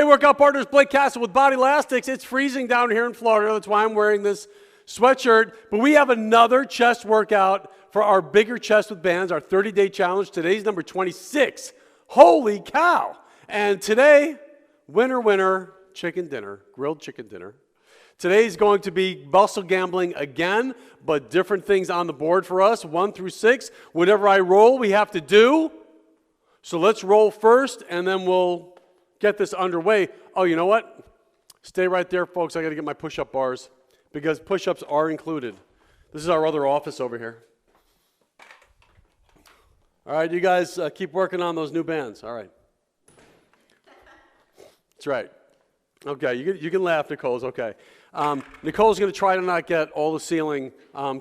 Hey, workout partners, Blake Kassel with Bodylastics. It's freezing down here in Florida. That's why I'm wearing this sweatshirt. But we have another chest workout for our bigger chest with bands, our 30-day challenge. Today's number 26. Holy cow. And today, winner, chicken dinner, grilled chicken dinner. Today's going to be muscle gambling again, but different things on the board for us, 1 through 6. Whatever I roll, we have to do. So let's roll first, and then we'll get this underway. Oh, you know what? Stay right there, folks. I got to get my push-up bars because push-ups are included. This is our other office over here. All right, you guys keep working on those new bands. All right. That's right. Okay, you can laugh, Nicole's okay. Nicole's going to try to not get all the ceiling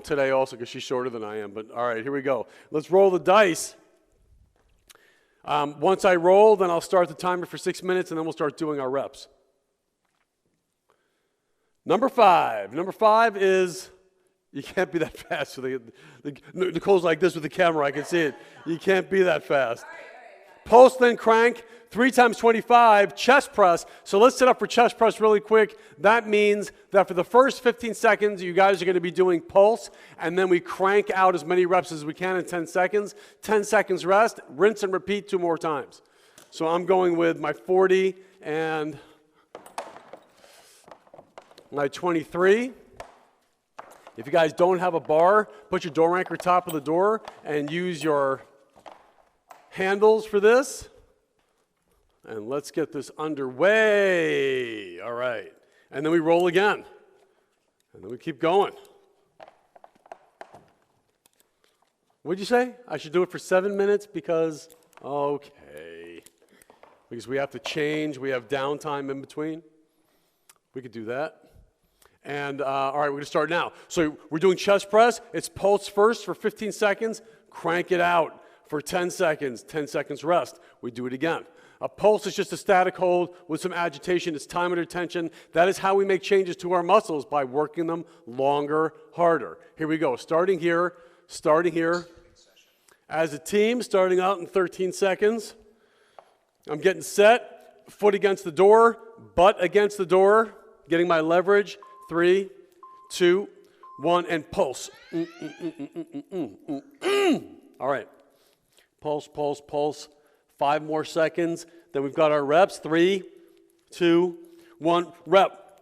today also because she's shorter than I am. But all right, here we go. Let's roll the dice. Once I roll, then I'll start the timer for 6 minutes, and then we'll start doing our reps. Number 5. Number 5 is, you can't be that fast. So Nicole's like this with the camera. I can see it. You can't be that fast. Pulse, then crank. 3 times 25, chest press. So let's set up for chest press really quick. That means that for the first 15 seconds, you guys are going to be doing pulse, and then we crank out as many reps as we can in 10 seconds. 10 seconds rest, rinse and repeat 2 more times. So I'm going with my 40 and my 23. If you guys don't have a bar, put your door anchor top of the door and use your handles for this. And let's get this underway. All right. And then we roll again. And then we keep going. What'd you say? I should do it for 7 minutes because, okay. Because we have to change. We have downtime in between. We could do that. And, all right, we're going to start now. So we're doing chest press. It's pulse first for 15 seconds. Crank it out for 10 seconds. 10 seconds rest. We do it again. A pulse is just a static hold with some agitation. It's time under tension. That is how we make changes to our muscles, by working them longer, harder. Here we go. Starting here. As a team, starting out in 13 seconds. I'm getting set. Foot against the door. Butt against the door. Getting my leverage. 3, 2, 1, and pulse. All right. Pulse. 5 more seconds. Then we've got our reps. 3, 2, 1. Rep.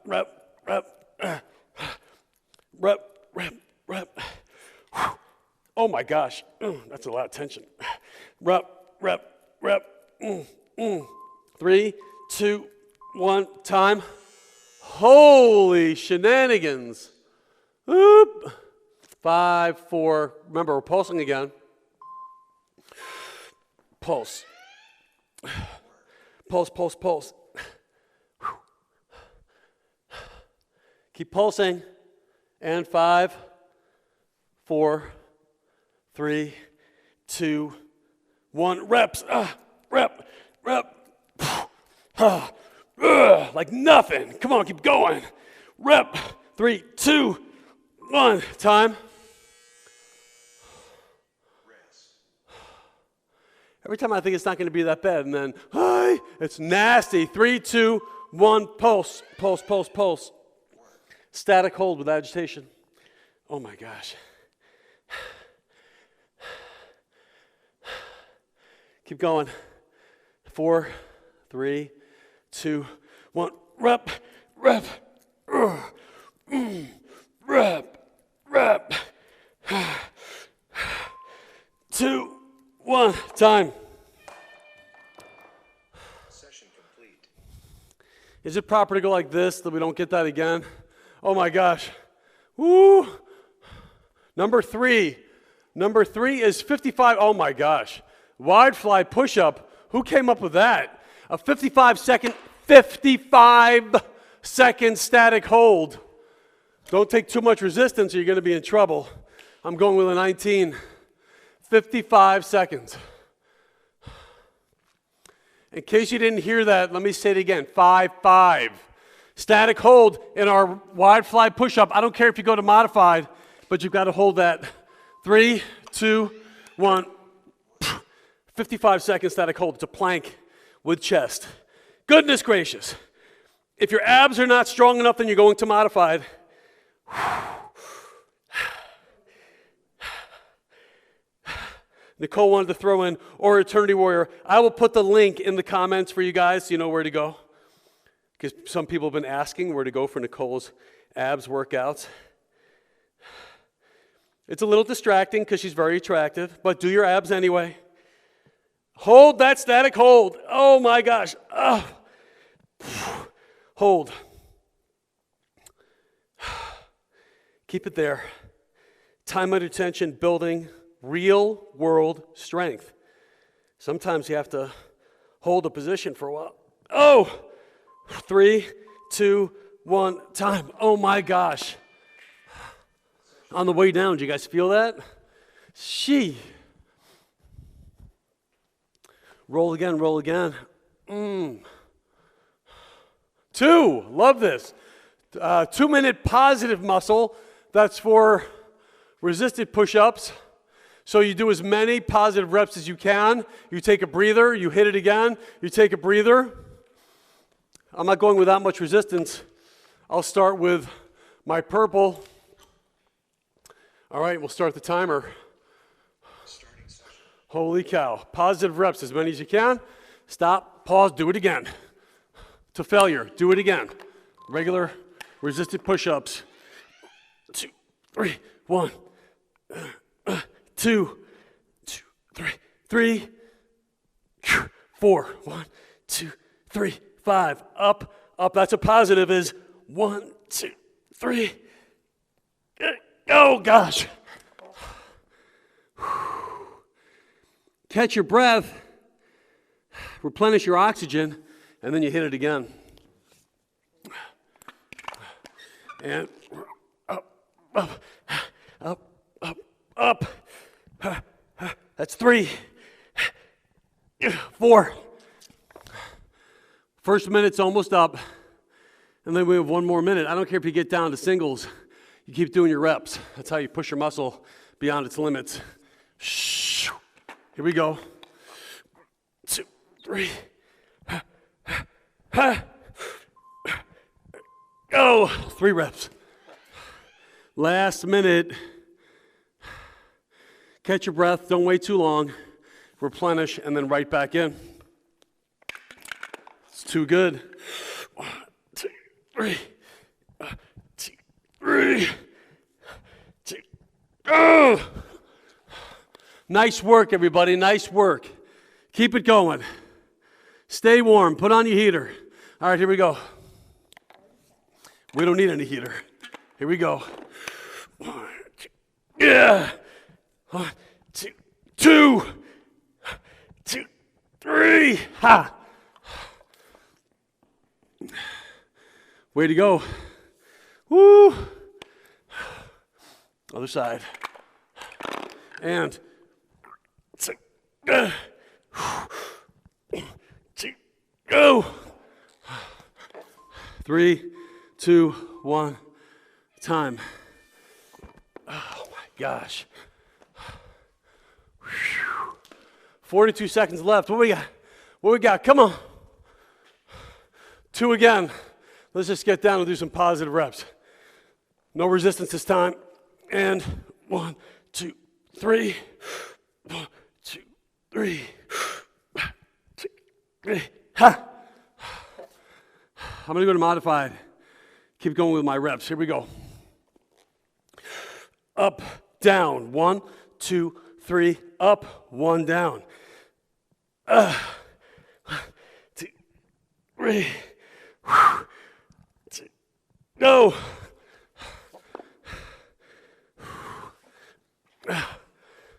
Oh my gosh. That's a lot of tension. Rep. 3, 2, 1. Time. Holy shenanigans. Oop. 5, 4. Remember, we're pulsing again. Pulse. Keep pulsing. And 5, 4, 3, 2, 1. Reps. Rep. Like nothing. Come on, keep going. Rep. 3, 2, 1. Time. Every time I think it's not going to be that bad, and then, hi, it's nasty. 3, 2, 1, pulse. Static hold with agitation. Oh my gosh. Keep going. 4, 3, 2, 1. Rep. 2, 1. Time. Session complete. Is it proper to go like this that we don't get that again? Oh my gosh. Woo. Number 3 is 55. Oh my gosh. Wide fly push-up. Who came up with that? A 55-second static hold. Don't take too much resistance or you're going to be in trouble. I'm going with a 19. 55 seconds. In case you didn't hear that, let me say it again. 5. Static hold in our wide fly push-up. I don't care if you go to modified, but you've got to hold that. 3, 2, 1. 55 seconds static hold. It's a plank with chest. Goodness gracious. If your abs are not strong enough, then you're going to modified. Nicole wanted to throw in, or Eternity Warrior. I will put the link in the comments for you guys so you know where to go. Because some people have been asking where to go for Nicole's abs workouts. It's a little distracting because she's very attractive, but do your abs anyway. Hold that static hold. Oh my gosh. Oh. Hold. Keep it there. Time under tension, building real world strength. Sometimes you have to hold a position for a while. Oh, 3, 2, 1, time. Oh my gosh. On the way down, do you guys feel that? Roll again, roll again. 2, love this. 2-minute positive muscle. That's for resisted push-ups. So you do as many positive reps as you can. You take a breather, you hit it again, you take a breather. I'm not going with that much resistance. I'll start with my purple. All right, we'll start the timer. Holy cow. Positive reps, as many as you can. Stop, pause, do it again. To failure, do it again. Regular resisted push-ups. 2, 3, 1, 2, 3, 4, 1, 2, 3, 5, up. That's a positive is 1, 2, 3. Oh gosh. Catch your breath, replenish your oxygen, and then you hit it again. And up. That's 3, 4. First minute's almost up, and then we have 1 more minute. I don't care if you get down to singles. You keep doing your reps. That's how you push your muscle beyond its limits. Here we go. 2, 3. Go. 3 reps. Last minute. Catch your breath. Don't wait too long. Replenish, and then right back in. It's too good. 1, 2, 3. 2, 3. 2. Oh! Nice work, everybody. Nice work. Keep it going. Stay warm. Put on your heater. All right, here we go. We don't need any heater. Here we go. 1, 2. Yeah. 1, 2, 2, 2, 3. Ha. Way to go. Woo. Other side. And 2, go. 3, 2, 1, time. Oh my gosh. 42 seconds left. What we got? What we got? Come on. 2 again. Let's just get down and do some positive reps. No resistance this time. And 1, 2, 3. 1, 2, 3. 1, 2, 3. Ha! I'm going to go to modified. Keep going with my reps. Here we go. Up, down. 1, 2, 3. Up, 1 down. 1, 2, 3. 2, go.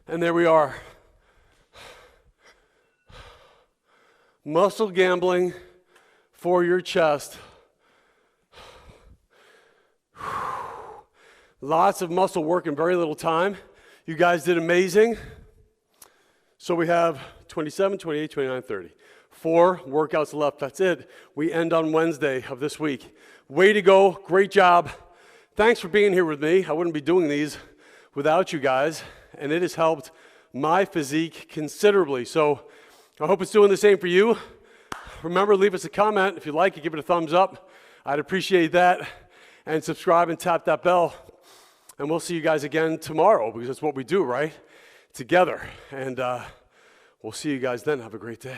And there we are. Muscle gambling for your chest. Lots of muscle work in very little time. You guys did amazing. So we have 27, 28, 29, 30. 4 workouts left. That's it. We end on Wednesday of this week. Way to go. Great job. Thanks for being here with me. I wouldn't be doing these without you guys. And it has helped my physique considerably. So I hope it's doing the same for you. remember, leave us a comment. If you like it, give it a thumbs up. I'd appreciate that. And subscribe and tap that bell. And we'll see you guys again tomorrow, because that's what we do, right? Together. And we'll see you guys then. Have a great day.